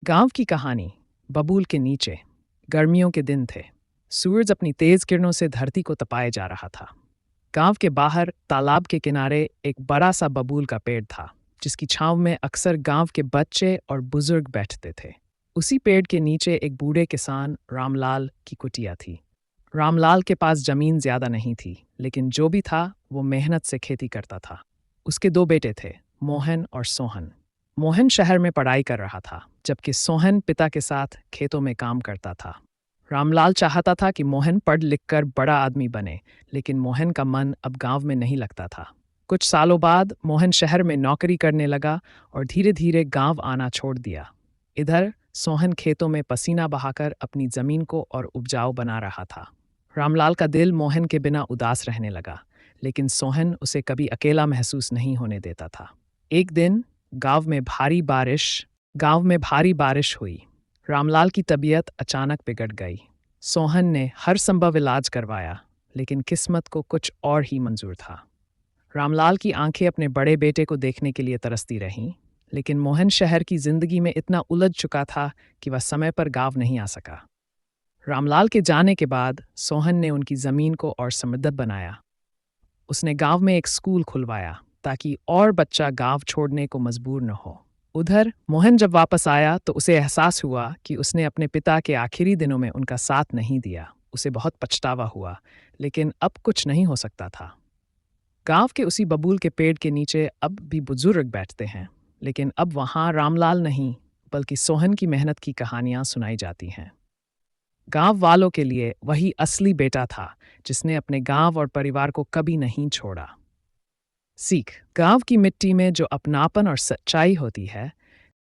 गांव की कहानी। बबूल के नीचे। गर्मियों के दिन थे। सूरज अपनी तेज किरणों से धरती को तपाए जा रहा था। गांव के बाहर तालाब के किनारे एक बड़ा सा बबूल का पेड़ था, जिसकी छांव में अक्सर गांव के बच्चे और बुजुर्ग बैठते थे। उसी पेड़ के नीचे एक बूढ़े किसान रामलाल की कुटिया थी। रामलाल के पास जमीन ज्यादा नहीं थी, लेकिन जो भी था वो मेहनत से खेती करता था। उसके दो बेटे थे, मोहन और सोहन। मोहन शहर में पढ़ाई कर रहा था, जबकि सोहन पिता के साथ खेतों में काम करता था। रामलाल चाहता था कि मोहन पढ़ लिख कर बड़ा आदमी बने, लेकिन मोहन का मन अब गांव में नहीं लगता था। कुछ सालों बाद मोहन शहर में नौकरी करने लगा और धीरे धीरे गांव आना छोड़ दिया। इधर सोहन खेतों में पसीना बहाकर अपनी जमीन को और उपजाऊ बना रहा था। रामलाल का दिल मोहन के बिना उदास रहने लगा, लेकिन सोहन उसे कभी अकेला महसूस नहीं होने देता था। एक दिन गांव में भारी बारिश हुई। रामलाल की तबीयत अचानक बिगड़ गई। सोहन ने हर संभव इलाज करवाया, लेकिन किस्मत को कुछ और ही मंजूर था। रामलाल की आंखें अपने बड़े बेटे को देखने के लिए तरसती रहीं, लेकिन मोहन शहर की जिंदगी में इतना उलझ चुका था कि वह समय पर गांव नहीं आ सका। रामलाल के जाने के बाद सोहन ने उनकी जमीन को और समृद्ध बनाया। उसने गांव में एक स्कूल खुलवाया, ताकि और बच्चा गांव छोड़ने को मजबूर न हो। उधर मोहन जब वापस आया तो उसे एहसास हुआ कि उसने अपने पिता के आखिरी दिनों में उनका साथ नहीं दिया। उसे बहुत पछतावा हुआ, लेकिन अब कुछ नहीं हो सकता था। गांव के उसी बबूल के पेड़ के नीचे अब भी बुजुर्ग बैठते हैं, लेकिन अब वहां रामलाल नहीं, बल्कि सोहन की मेहनत की कहानियां सुनाई जाती हैं। गांव वालों के लिए वही असली बेटा था, जिसने अपने गांव और परिवार को कभी नहीं छोड़ा। सीख। गांव की मिट्टी में जो अपनापन और सच्चाई होती है,